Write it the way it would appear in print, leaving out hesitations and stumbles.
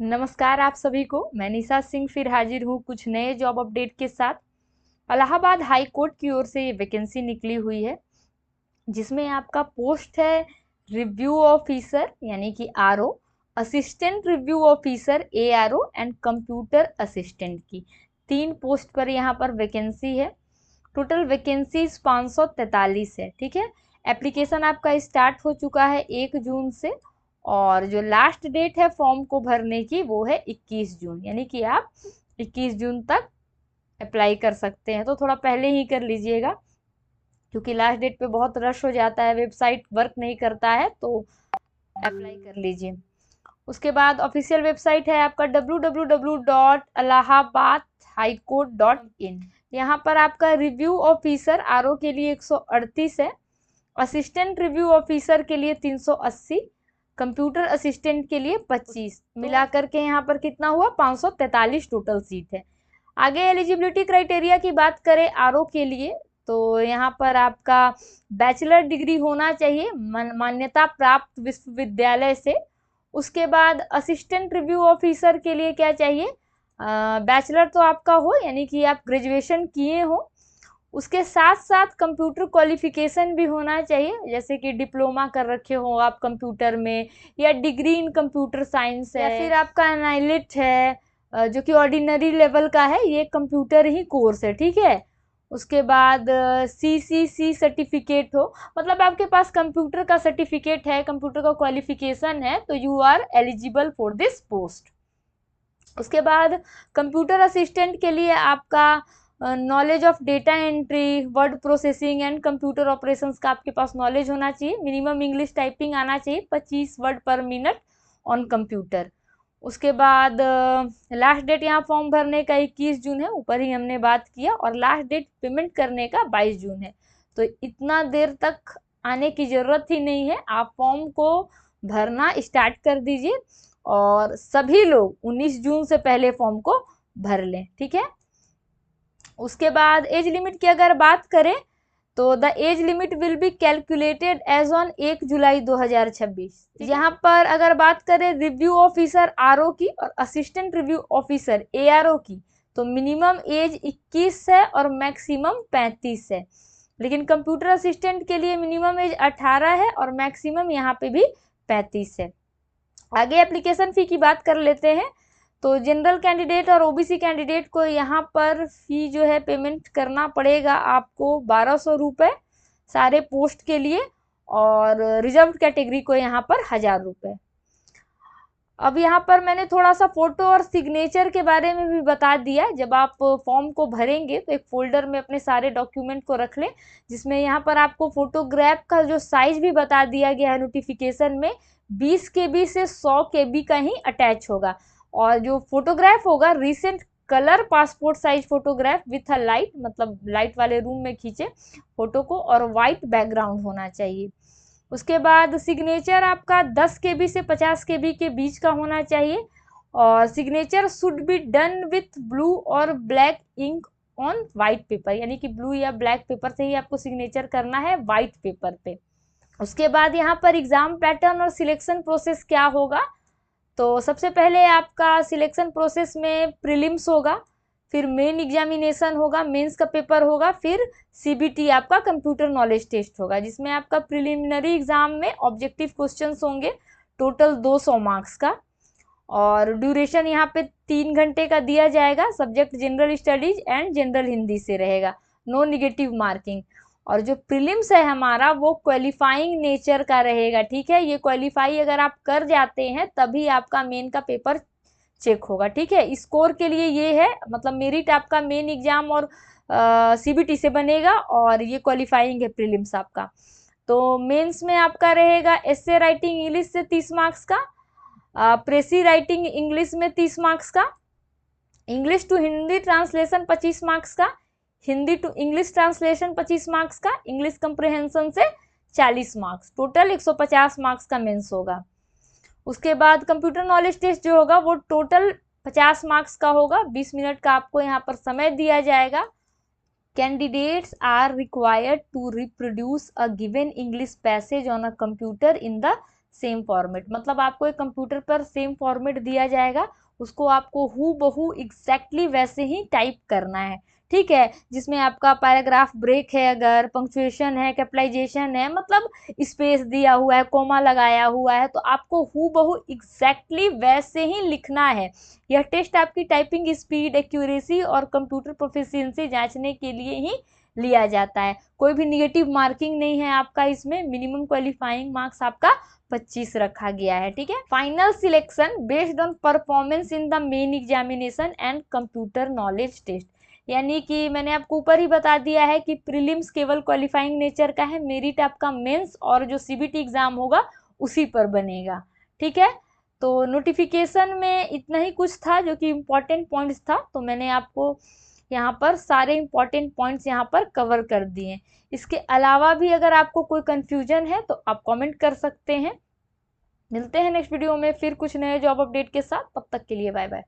नमस्कार आप सभी को। मैं निशा सिंह फिर हाजिर हूँ कुछ नए जॉब अपडेट के साथ। इलाहाबाद हाई कोर्ट की ओर से ये वैकेंसी निकली हुई है, जिसमें आपका पोस्ट है रिव्यू ऑफिसर यानी कि RO, assistant review officer ARO and computer assistant की 3 पोस्ट पर यहाँ पर वैकेंसी है। टोटल वैकेंसी 543 है। ठीक है, एप्लीकेशन आपका स्टार्ट हो चुका है 1 जून से, और जो लास्ट डेट है फॉर्म को भरने की वो है 21 जून, यानी कि आप 21 जून तक अप्लाई कर सकते हैं। तो थोड़ा पहले ही कर लीजिएगा, क्योंकि लास्ट डेट पे बहुत रश हो जाता है, वेबसाइट वर्क नहीं करता है, तो अप्लाई कर लीजिए। उसके बाद ऑफिशियल वेबसाइट है आपका www.allahabadhighcourt.in। यहाँ पर आपका रिव्यू ऑफिसर आरओ के लिए 138 है, असिस्टेंट रिव्यू ऑफिसर के लिए 380, कंप्यूटर असिस्टेंट के लिए 25, मिलाकर के यहाँ पर कितना हुआ 543 टोटल सीट है। आगे एलिजिबिलिटी क्राइटेरिया की बात करें आरओ के लिए, तो यहाँ पर आपका बैचलर डिग्री होना चाहिए मान्यता प्राप्त विश्वविद्यालय से। उसके बाद असिस्टेंट रिव्यू ऑफिसर के लिए क्या चाहिए, बैचलर तो आपका हो, यानी कि आप ग्रेजुएशन किए हो। उसके साथ साथ कंप्यूटर क्वालिफिकेशन भी होना चाहिए, जैसे कि डिप्लोमा कर रखे हो आप कंप्यूटर में, या डिग्री इन कंप्यूटर साइंस है, या फिर आपका एनालिट है जो कि ऑर्डिनरी लेवल का है, ये कंप्यूटर ही कोर्स है। ठीक है, उसके बाद सीसीसी सर्टिफिकेट हो, मतलब आपके पास कंप्यूटर का सर्टिफिकेट है, कंप्यूटर का क्वालिफिकेशन है, तो you are eligible for this post. उसके बाद कंप्यूटर असिस्टेंट के लिए आपका knowledge of data entry, word processing and computer operations का आपके पास नॉलेज होना चाहिए। मिनिमम इंग्लिश टाइपिंग आना चाहिए 25 वर्ड पर मिनट ऑन कंप्यूटर। उसके बाद लास्ट डेट यहाँ फॉर्म भरने का 21 जून है, ऊपर ही हमने बात किया, और लास्ट डेट पेमेंट करने का 22 जून है। तो इतना देर तक आने की ज़रूरत ही नहीं है, आप फॉर्म को भरना स्टार्ट कर दीजिए, और सभी लोग 19 जून से पहले फॉर्म को भर लें। ठीक है, उसके बाद एज लिमिट की अगर बात करें तो the age limit will be calculated as on 1 July 2026। यहाँ पर अगर बात करें रिव्यू ऑफिसर आरओ की और असिस्टेंट रिव्यू ऑफिसर एआरओ की, तो मिनिमम एज 21 है और मैक्सिमम 35 है। लेकिन कंप्यूटर असिस्टेंट के लिए मिनिमम एज 18 है और मैक्सिमम यहाँ पे भी 35 है। आगे एप्लीकेशन फी की बात कर लेते हैं। तो जनरल कैंडिडेट और ओबीसी कैंडिडेट को यहाँ पर फी जो है पेमेंट करना पड़ेगा आपको 1200 रुपये सारे पोस्ट के लिए, और रिजर्व कैटेगरी को यहाँ पर 1000 रुपये। अब यहाँ पर मैंने थोड़ा सा फोटो और सिग्नेचर के बारे में भी बता दिया। जब आप फॉर्म को भरेंगे तो एक फोल्डर में अपने सारे डॉक्यूमेंट को रख लें, जिसमें यहाँ पर आपको फोटोग्राफ का जो साइज भी बता दिया गया है नोटिफिकेशन में, 20 KB से 100 KB का ही अटैच होगा। और जो फोटोग्राफ होगा recent colour passport size photograph with a light, मतलब लाइट वाले रूम में खींचे फोटो को, और वाइट बैकग्राउंड होना चाहिए। उसके बाद सिग्नेचर आपका 10 KB से 50 KB के बीच का होना चाहिए, और signature should be done with blue और black ink on white paper, यानी कि ब्लू या ब्लैक पेपर से ही आपको सिग्नेचर करना है वाइट पेपर पे। उसके बाद यहाँ पर एग्जाम पैटर्न और सिलेक्शन प्रोसेस क्या होगा, तो सबसे पहले आपका सिलेक्शन प्रोसेस में प्रीलिम्स होगा, फिर मेन एग्जामिनेशन होगा, मेंस का पेपर होगा, फिर सीबीटी आपका कंप्यूटर नॉलेज टेस्ट होगा, जिसमें आपका प्रिलिमिनरी एग्जाम में ऑब्जेक्टिव क्वेश्चंस होंगे टोटल 200 मार्क्स का, और ड्यूरेशन यहाँ पे 3 घंटे का दिया जाएगा। Subject general studies and general Hindi से रहेगा, नो निगेटिव मार्किंग। और जो प्रीलिम्स है हमारा वो क्वालिफाइंग नेचर का रहेगा। ठीक है, ये क्वालिफाई अगर आप कर जाते हैं तभी आपका मेन का पेपर चेक होगा। ठीक है, स्कोर के लिए ये है, मतलब मेरिट आपका मेन एग्जाम और सीबीटी से बनेगा, और ये क्वालिफाइंग है प्रीलिम्स आपका। तो मेंस में आपका रहेगा एसे राइटिंग इंग्लिश से 30 मार्क्स का, प्रेसी राइटिंग इंग्लिश में 30 मार्क्स का, English to Hindi translation 25 marks का, Hindi to English translation 25 marks का, इंग्लिश कंप्रिहेंशन से 40 मार्क्स, टोटल 150 मार्क्स का मेंस होगा। उसके बाद कंप्यूटर नॉलेज टेस्ट जो होगा वो टोटल 50 मार्क्स का होगा, 20 मिनट का आपको यहाँ पर समय दिया जाएगा। Candidates are required to reproduce a given English passage on a computer in the same format, मतलब आपको एक कंप्यूटर पर सेम फॉर्मेट दिया जाएगा, उसको आपको हूबहू एग्जैक्टली वैसे ही टाइप करना है, ठीक है। जिसमें आपका पैराग्राफ ब्रेक है, अगर पंक्चुएशन है, कैपिटलाइजेशन है, मतलब स्पेस दिया हुआ है, कोमा लगाया हुआ है, तो आपको हूबहू एग्जैक्टली वैसे ही लिखना है। यह टेस्ट आपकी टाइपिंग स्पीड, एक्यूरेसी और कंप्यूटर प्रोफिशिएंसी जांचने के लिए ही लिया जाता है। कोई भी निगेटिव मार्किंग नहीं है आपका इसमें। मिनिमम क्वालिफाइंग मार्क्स आपका 25 रखा गया है, ठीक है। Final selection based on performance in the main examination and computer knowledge test, यानी कि मैंने आपको ऊपर ही बता दिया है कि प्रीलिम्स केवल क्वालिफाइंग नेचर का है, मेरिट आपका मेंस और जो सीबीटी एग्जाम होगा उसी पर बनेगा, ठीक है। तो नोटिफिकेशन में इतना ही कुछ था जो कि इम्पोर्टेंट पॉइंट्स था, तो मैंने आपको यहाँ पर सारे इम्पोर्टेंट पॉइंट्स यहाँ पर कवर कर दिए। इसके अलावा भी अगर आपको कोई कंफ्यूजन है तो आप कमेंट कर सकते हैं। मिलते हैं नेक्स्ट वीडियो में फिर कुछ नए जॉब अपडेट के साथ, तब तक के लिए बाय बाय।